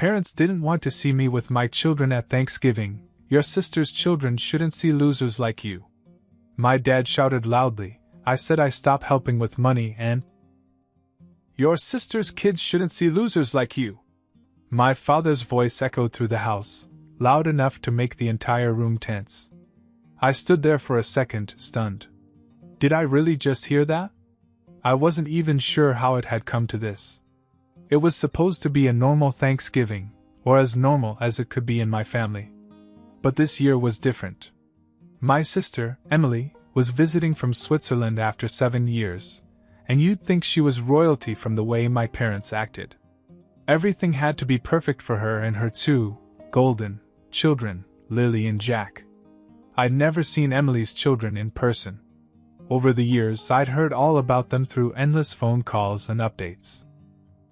parents didn't want to see me with my children at Thanksgiving. Your sister's children shouldn't see losers like you. My dad shouted loudly. I said I stop helping with money and... Your sister's kids shouldn't see losers like you. My father's voice echoed through the house, loud enough to make the entire room tense. I stood there for a second, stunned. Did I really just hear that? I wasn't even sure how it had come to this. It was supposed to be a normal Thanksgiving, or as normal as it could be in my family. But this year was different. My sister, Emily, was visiting from Switzerland after 7 years, and you'd think she was royalty from the way my parents acted. Everything had to be perfect for her and her two golden children, Lily and Jack. I'd never seen Emily's children in person. Over the years, I'd heard all about them through endless phone calls and updates.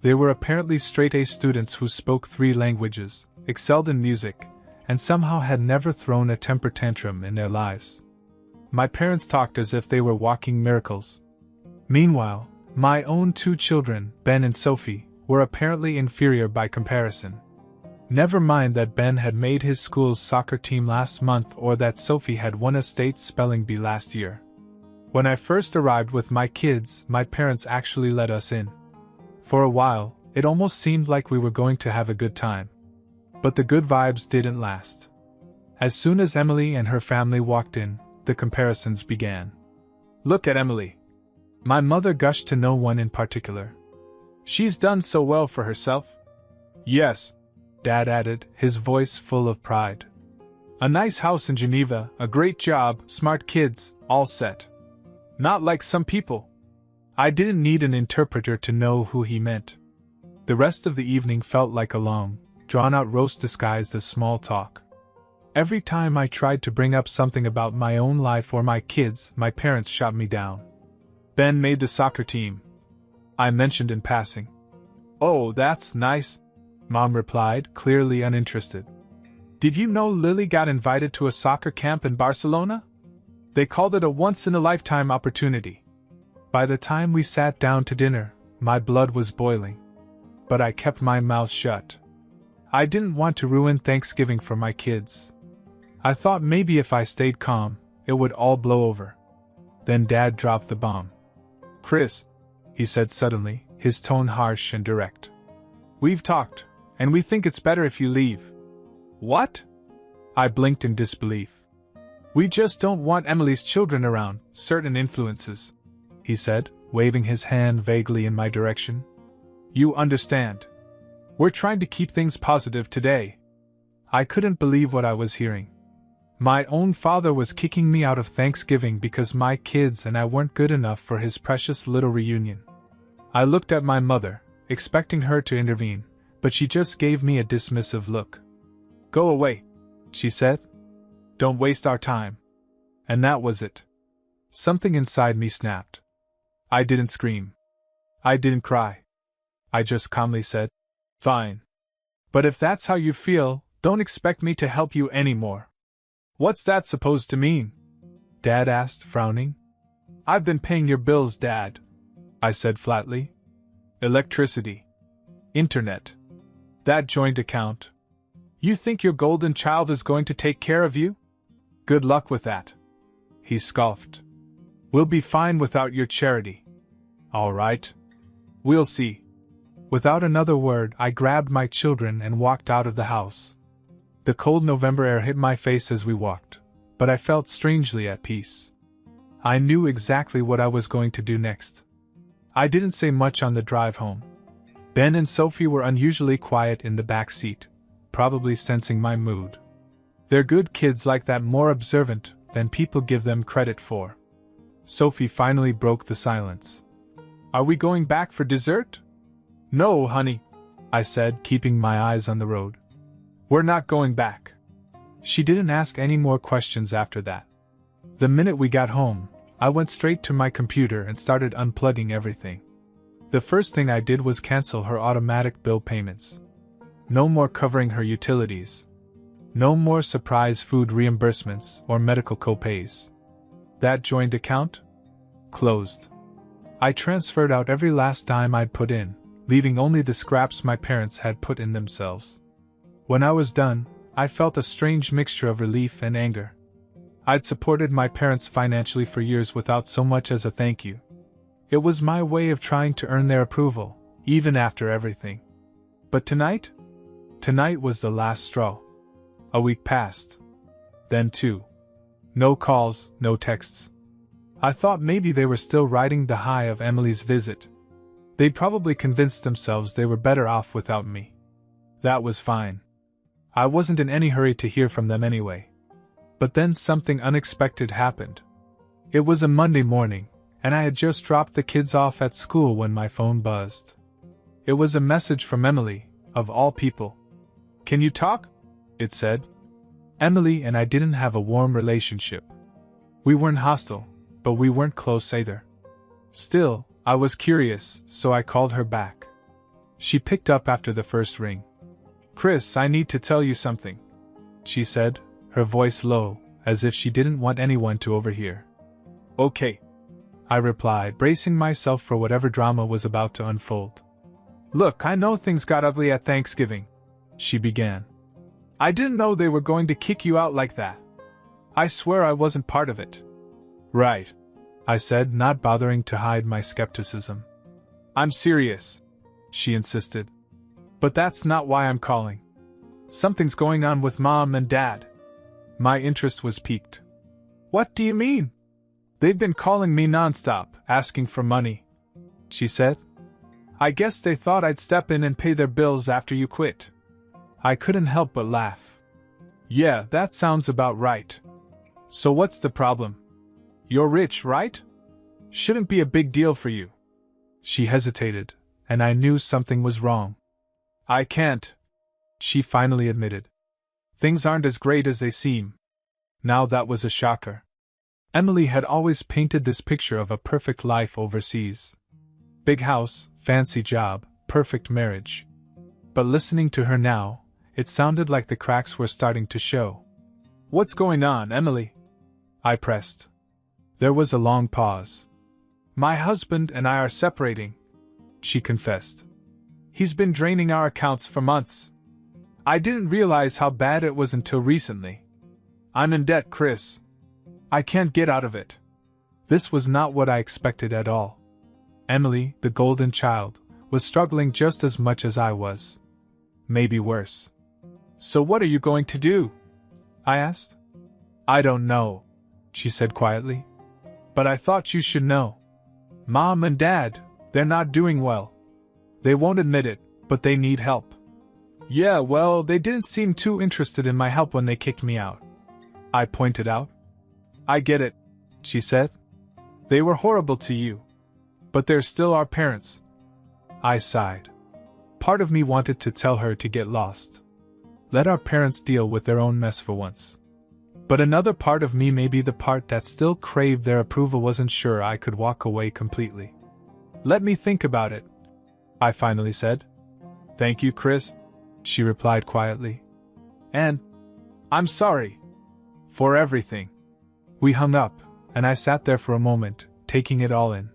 They were apparently straight-A students who spoke 3 languages, excelled in music, and somehow had never thrown a temper tantrum in their lives. My parents talked as if they were walking miracles. Meanwhile, my own 2 children, Ben and Sophie, were apparently inferior by comparison. Never mind that Ben had made his school's soccer team last month or that Sophie had won a state spelling bee last year. When I first arrived with my kids, my parents actually let us in. For a while, it almost seemed like we were going to have a good time. But the good vibes didn't last. As soon as Emily and her family walked in, the comparisons began. Look at Emily. My mother gushed to no one in particular. She's done so well for herself. Yes, Dad added, his voice full of pride. A nice house in Geneva, a great job, smart kids, all set. Not like some people. I didn't need an interpreter to know who he meant. The rest of the evening felt like a long, drawn-out roast disguised as small talk. Every time I tried to bring up something about my own life or my kids, my parents shot me down. Ben made the soccer team, I mentioned in passing. Oh, that's nice, Mom replied, clearly uninterested. Did you know Lily got invited to a soccer camp in Barcelona? They called it a once-in-a-lifetime opportunity. By the time we sat down to dinner, my blood was boiling. But I kept my mouth shut. I didn't want to ruin Thanksgiving for my kids. I thought maybe if I stayed calm, it would all blow over. Then Dad dropped the bomb. Chris, he said suddenly, his tone harsh and direct. We've talked, and we think it's better if you leave. What? I blinked in disbelief. We just don't want Emily's children around, certain influences, he said, waving his hand vaguely in my direction. You understand. We're trying to keep things positive today. I couldn't believe what I was hearing. My own father was kicking me out of Thanksgiving because my kids and I weren't good enough for his precious little reunion. I looked at my mother, expecting her to intervene, but she just gave me a dismissive look. Go away, she said. Don't waste our time. And that was it. Something inside me snapped. I didn't scream. I didn't cry. I just calmly said, Fine. But if that's how you feel, don't expect me to help you anymore. What's that supposed to mean? Dad asked, frowning. I've been paying your bills, Dad, I said flatly. Electricity. Internet. That joint account. You think your golden child is going to take care of you? Good luck with that. He scoffed. We'll be fine without your charity. All right. We'll see. Without another word, I grabbed my children and walked out of the house. The cold November air hit my face as we walked, but I felt strangely at peace. I knew exactly what I was going to do next. I didn't say much on the drive home. Ben and Sophie were unusually quiet in the back seat, probably sensing my mood. They're good kids like that, more observant than people give them credit for. Sophie finally broke the silence. Are we going back for dessert? No, honey, I said, keeping my eyes on the road. We're not going back. She didn't ask any more questions after that. The minute we got home, I went straight to my computer and started unplugging everything. The first thing I did was cancel her automatic bill payments. No more covering her utilities. No more surprise food reimbursements or medical co-pays. That joint account? Closed. I transferred out every last dime I'd put in, leaving only the scraps my parents had put in themselves. When I was done, I felt a strange mixture of relief and anger. I'd supported my parents financially for years without so much as a thank you. It was my way of trying to earn their approval, even after everything. But tonight? Tonight was the last straw. A week passed. Then 2. No calls, no texts. I thought maybe they were still riding the high of Emily's visit. They'd probably convinced themselves they were better off without me. That was fine. I wasn't in any hurry to hear from them anyway. But then something unexpected happened. It was a Monday morning, and I had just dropped the kids off at school when my phone buzzed. It was a message from Emily, of all people. "Can you talk?" it said. Emily and I didn't have a warm relationship. We weren't hostile, but we weren't close either. Still, I was curious, so I called her back. She picked up after the first ring. "Chris, I need to tell you something," she said, her voice low, as if she didn't want anyone to overhear. "Okay," I replied, bracing myself for whatever drama was about to unfold. "Look, I know things got ugly at Thanksgiving," she began. "I didn't know they were going to kick you out like that. I swear I wasn't part of it." "Right," I said, not bothering to hide my skepticism. "I'm serious," she insisted. "But that's not why I'm calling. Something's going on with Mom and Dad." My interest was piqued. "What do you mean?" "They've been calling me nonstop, asking for money," she said. "I guess they thought I'd step in and pay their bills after you quit." I couldn't help but laugh. "Yeah, that sounds about right. So what's the problem? You're rich, right? Shouldn't be a big deal for you." She hesitated, and I knew something was wrong. "I can't," she finally admitted. "Things aren't as great as they seem." Now that was a shocker. Emily had always painted this picture of a perfect life overseas. Big house, fancy job, perfect marriage. But listening to her now, it sounded like the cracks were starting to show. "What's going on, Emily?" I pressed. There was a long pause. "My husband and I are separating," she confessed. "He's been draining our accounts for months. I didn't realize how bad it was until recently. I'm in debt, Chris. I can't get out of it." This was not what I expected at all. Emily, the golden child, was struggling just as much as I was. Maybe worse. "So what are you going to do?" I asked. "I don't know," she said quietly. "But I thought you should know. Mom and Dad, they're not doing well. They won't admit it, but they need help." "Yeah, well, they didn't seem too interested in my help when they kicked me out," I pointed out. "I get it," she said. "They were horrible to you. But they're still our parents." I sighed. Part of me wanted to tell her to get lost. Let our parents deal with their own mess for once. But another part of me, maybe the part that still craved their approval, wasn't sure I could walk away completely. "Let me think about it," I finally said. "Thank you, Chris," she replied quietly. "And I'm sorry for everything." We hung up, and I sat there for a moment, taking it all in.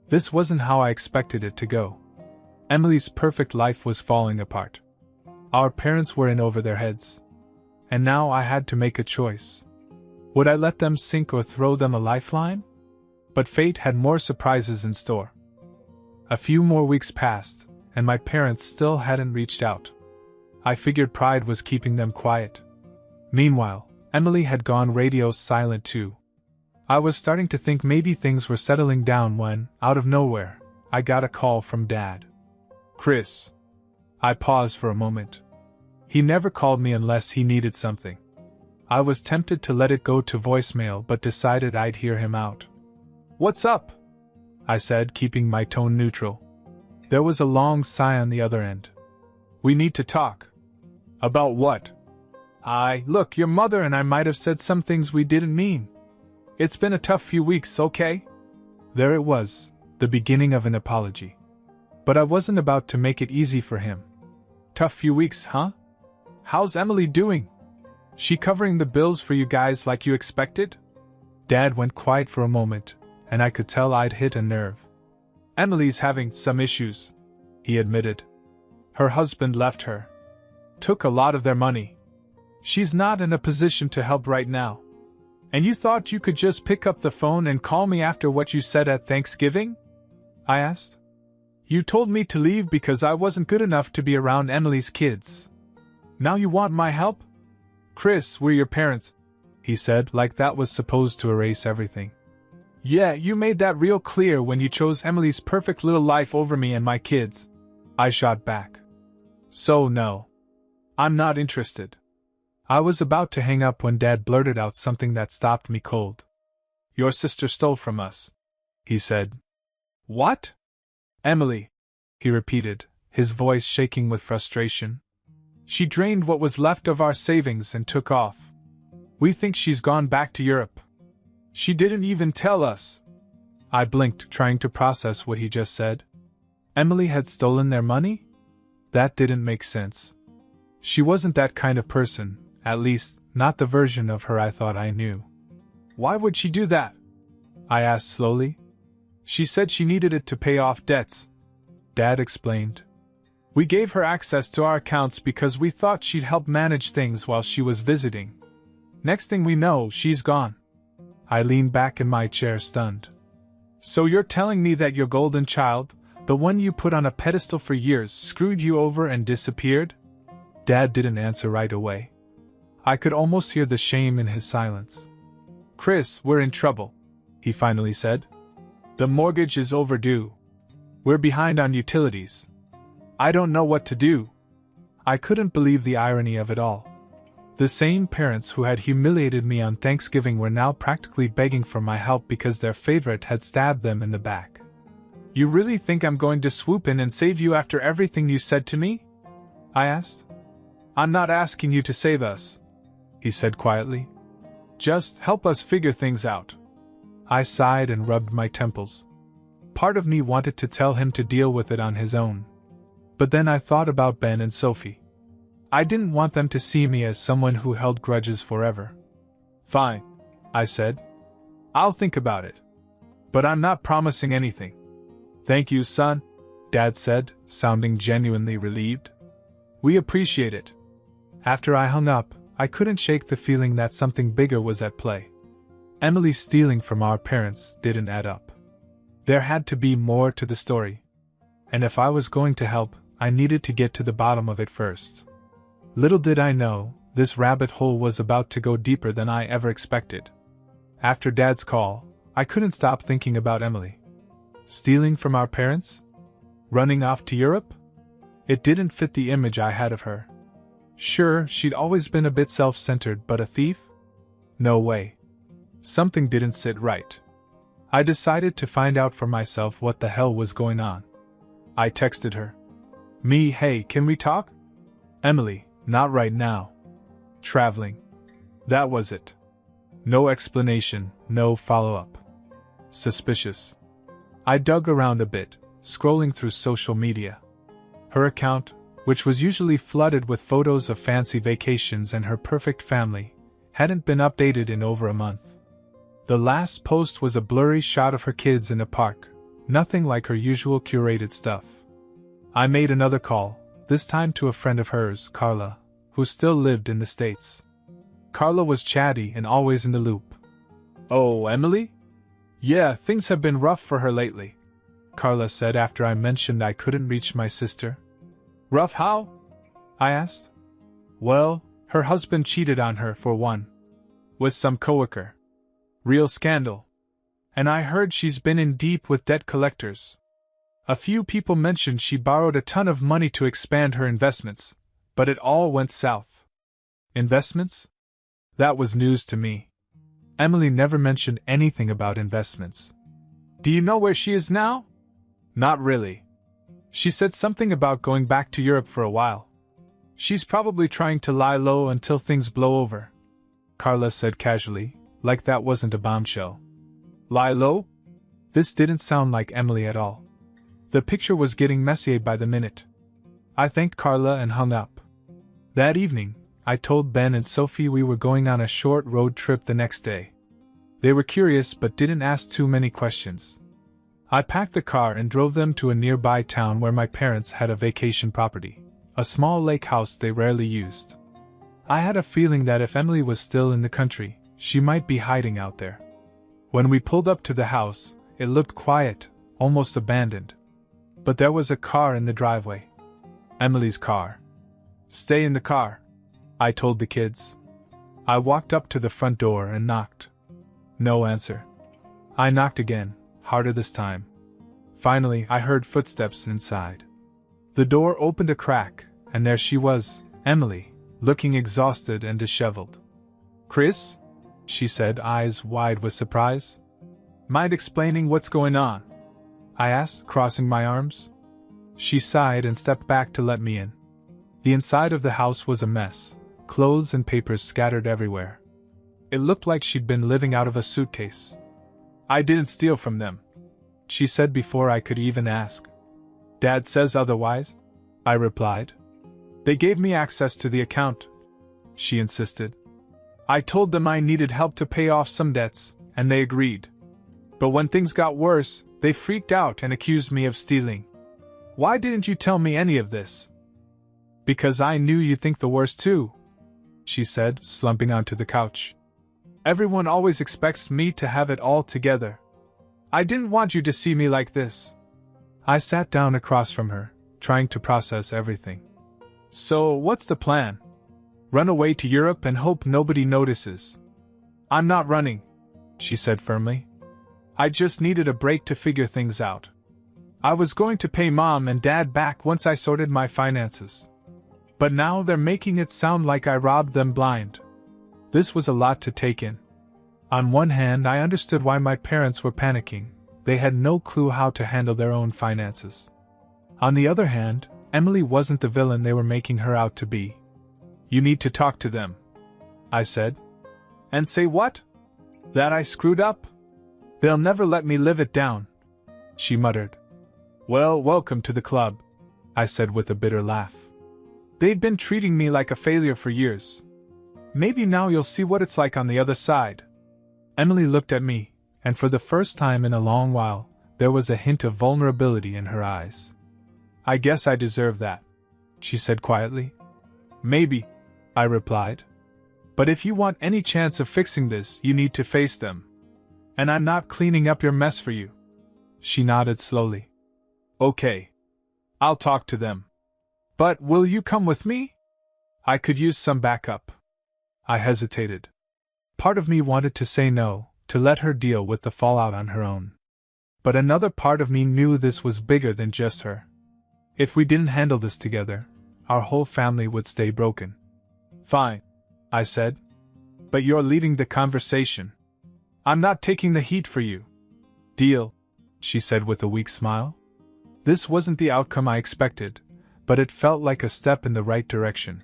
This wasn't how I expected it to go. Emily's perfect life was falling apart. Our parents were in over their heads. And now I had to make a choice. Would I let them sink or throw them a lifeline? But fate had more surprises in store. A few more weeks passed, and my parents still hadn't reached out. I figured pride was keeping them quiet. Meanwhile, Emily had gone radio silent too. I was starting to think maybe things were settling down when, out of nowhere, I got a call from Dad. "Chris." I paused for a moment. He never called me unless he needed something. I was tempted to let it go to voicemail, but decided I'd hear him out. "What's up?" I said, keeping my tone neutral. There was a long sigh on the other end. "We need to talk." "About what?" Look, your mother and I might have said some things we didn't mean. It's been a tough few weeks, okay?" There it was, the beginning of an apology. But I wasn't about to make it easy for him. "Tough few weeks, huh? How's Emily doing? She covering the bills for you guys like you expected?" Dad went quiet for a moment, and I could tell I'd hit a nerve. "Emily's having some issues," he admitted. Her husband left her. Took a lot of their money. She's not in a position to help right now. And you thought you could just pick up the phone and call me after what you said at Thanksgiving? I asked. You told me to leave because I wasn't good enough to be around Emily's kids. Now you want my help? Chris, we're your parents, he said, like that was supposed to erase everything. Yeah, you made that real clear when you chose Emily's perfect little life over me and my kids, I shot back. So no. I'm not interested. I was about to hang up when Dad blurted out something that stopped me cold. Your sister stole from us, he said. What? Emily, he repeated, his voice shaking with frustration. She drained what was left of our savings and took off. We think she's gone back to Europe. She didn't even tell us. I blinked, trying to process what he just said. Emily had stolen their money? That didn't make sense. She wasn't that kind of person, at least, not the version of her I thought I knew. Why would she do that? I asked slowly. She said she needed it to pay off debts, Dad explained. We gave her access to our accounts because we thought she'd help manage things while she was visiting. Next thing we know, she's gone. I leaned back in my chair, stunned. So you're telling me that your golden child, the one you put on a pedestal for years, screwed you over and disappeared? Dad didn't answer right away. I could almost hear the shame in his silence. Chris, we're in trouble, he finally said. The mortgage is overdue. We're behind on utilities. I don't know what to do. I couldn't believe the irony of it all. The same parents who had humiliated me on Thanksgiving were now practically begging for my help because their favorite had stabbed them in the back. You really think I'm going to swoop in and save you after everything you said to me? I asked. I'm not asking you to save us, he said quietly. Just help us figure things out. I sighed and rubbed my temples. Part of me wanted to tell him to deal with it on his own. But then I thought about Ben and Sophie. I didn't want them to see me as someone who held grudges forever. Fine, I said. I'll think about it. But I'm not promising anything. Thank you, son, Dad said, sounding genuinely relieved. We appreciate it. After I hung up, I couldn't shake the feeling that something bigger was at play. Emily stealing from our parents didn't add up. There had to be more to the story. And if I was going to help, I needed to get to the bottom of it first. Little did I know, this rabbit hole was about to go deeper than I ever expected. After Dad's call, I couldn't stop thinking about Emily. Stealing from our parents? Running off to Europe? It didn't fit the image I had of her. Sure, she'd always been a bit self-centered, but a thief? No way. Something didn't sit right. I decided to find out for myself what the hell was going on. I texted her. Hey, can we talk? Emily, not right now. Traveling. That was it. No explanation, no follow-up. Suspicious. I dug around a bit, scrolling through social media. Her account, which was usually flooded with photos of fancy vacations and her perfect family, hadn't been updated in over a month. The last post was a blurry shot of her kids in a park, nothing like her usual curated stuff. I made another call, this time to a friend of hers, Carla, who still lived in the States. Carla was chatty and always in the loop. Oh, Emily? Yeah, things have been rough for her lately, Carla said after I mentioned I couldn't reach my sister. Rough how? I asked. Well, her husband cheated on her for one. With some coworker. Real scandal. And I heard she's been in deep with debt collectors. A few people mentioned she borrowed a ton of money to expand her investments, but it all went south. Investments? That was news to me. Emily never mentioned anything about investments. Do you know where she is now? Not really. She said something about going back to Europe for a while. She's probably trying to lie low until things blow over, Carla said casually, like that wasn't a bombshell. Lie low? This didn't sound like Emily at all. The picture was getting messier by the minute. I thanked Carla and hung up. That evening, I told Ben and Sophie we were going on a short road trip the next day. They were curious but didn't ask too many questions. I packed the car and drove them to a nearby town where my parents had a vacation property, a small lake house they rarely used. I had a feeling that if Emily was still in the country, she might be hiding out there. When we pulled up to the house, it looked quiet, almost abandoned. But there was a car in the driveway. Emily's car. "Stay in the car," I told the kids. I walked up to the front door and knocked. No answer. I knocked again, harder this time. Finally, I heard footsteps inside. The door opened a crack, and there she was, Emily, looking exhausted and disheveled. "Chris?" she said, eyes wide with surprise. "Mind explaining what's going on?" I asked, crossing my arms. She sighed and stepped back to let me in. The inside of the house was a mess, clothes and papers scattered everywhere. It looked like she'd been living out of a suitcase. "I didn't steal from them," she said before I could even ask. "Dad says otherwise," I replied. "They gave me access to the account," she insisted. "I told them I needed help to pay off some debts, and they agreed. But when things got worse, they freaked out and accused me of stealing. Why didn't you tell me any of this?" "Because I knew you'd think the worst too," she said, slumping onto the couch. "Everyone always expects me to have it all together. I didn't want you to see me like this." I sat down across from her, trying to process everything. "So, what's the plan? Run away to Europe and hope nobody notices?" "I'm not running," she said firmly. "I just needed a break to figure things out. I was going to pay Mom and Dad back once I sorted my finances. But now they're making it sound like I robbed them blind." This was a lot to take in. On one hand, I understood why my parents were panicking. They had no clue how to handle their own finances. On the other hand, Emily wasn't the villain they were making her out to be. "You need to talk to them," I said. "And say what? That I screwed up? They'll never let me live it down," she muttered. "Well, welcome to the club," I said with a bitter laugh. "They've been treating me like a failure for years. Maybe now you'll see what it's like on the other side." Emily looked at me, and for the first time in a long while, there was a hint of vulnerability in her eyes. "I guess I deserve that," she said quietly. "Maybe," I replied. "But if you want any chance of fixing this, you need to face them. And I'm not cleaning up your mess for you." She nodded slowly. "Okay. I'll talk to them. But will you come with me? I could use some backup." I hesitated. Part of me wanted to say no, to let her deal with the fallout on her own. But another part of me knew this was bigger than just her. If we didn't handle this together, our whole family would stay broken. "Fine," I said. "But you're leading the conversation. I'm not taking the heat for you." "Deal," she said with a weak smile. This wasn't the outcome I expected, but it felt like a step in the right direction.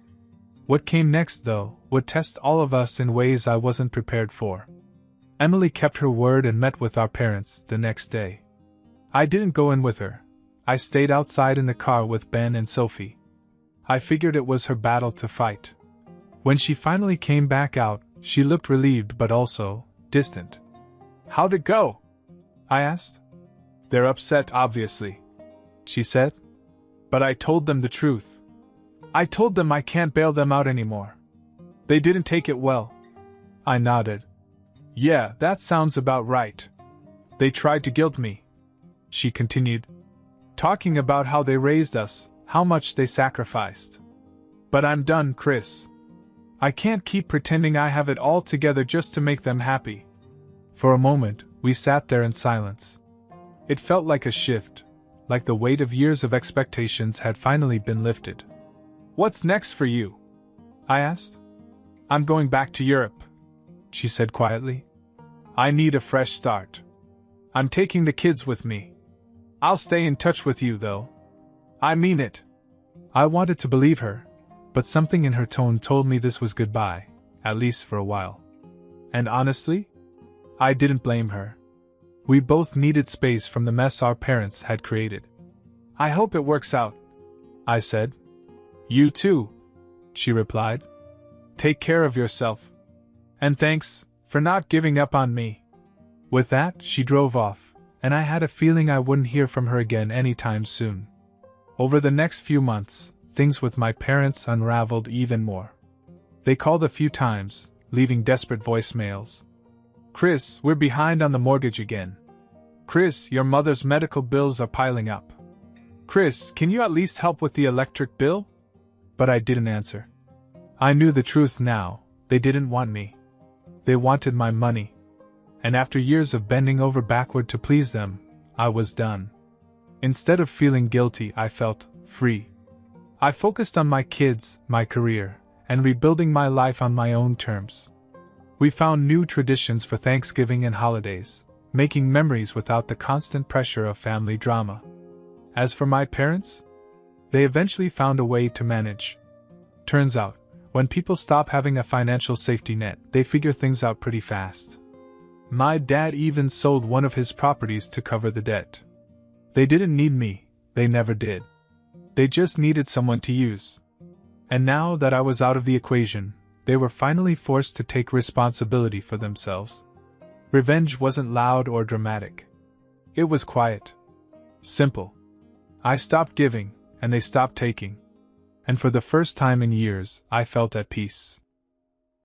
What came next, though, would test all of us in ways I wasn't prepared for. Emily kept her word and met with our parents the next day. I didn't go in with her. I stayed outside in the car with Ben and Sophie. I figured it was her battle to fight. When she finally came back out, she looked relieved but also distant. "How'd it go?" I asked. "They're upset, obviously," she said. "But I told them the truth. I told them I can't bail them out anymore. They didn't take it well." I nodded. "Yeah, that sounds about right. They tried to guilt me," she continued, talking about how they raised us, how much they sacrificed. "But I'm done, Chris. I can't keep pretending I have it all together just to make them happy." For a moment, we sat there in silence. It felt like a shift, like the weight of years of expectations had finally been lifted. "What's next for you?" I asked. "I'm going back to Europe," she said quietly. "I need a fresh start. I'm taking the kids with me. I'll stay in touch with you, though. I mean it." I wanted to believe her, but something in her tone told me this was goodbye, at least for a while. And honestly, I didn't blame her. We both needed space from the mess our parents had created. "I hope it works out," I said. "You too," she replied. "Take care of yourself. And thanks for not giving up on me." With that, she drove off, and I had a feeling I wouldn't hear from her again anytime soon. Over the next few months, things with my parents unraveled even more. They called a few times, leaving desperate voicemails. "Chris, we're behind on the mortgage again. Chris, your mother's medical bills are piling up. Chris, can you at least help with the electric bill?" But I didn't answer. I knew the truth now. They didn't want me. They wanted my money. And after years of bending over backward to please them, I was done. Instead of feeling guilty, I felt free. I focused on my kids, my career, and rebuilding my life on my own terms. We found new traditions for Thanksgiving and holidays, making memories without the constant pressure of family drama. As for my parents, they eventually found a way to manage. Turns out, when people stop having a financial safety net, they figure things out pretty fast. My dad even sold one of his properties to cover the debt. They didn't need me, they never did. They just needed someone to use. And now that I was out of the equation, they were finally forced to take responsibility for themselves. Revenge wasn't loud or dramatic. It was quiet. Simple. I stopped giving, and they stopped taking. And for the first time in years, I felt at peace.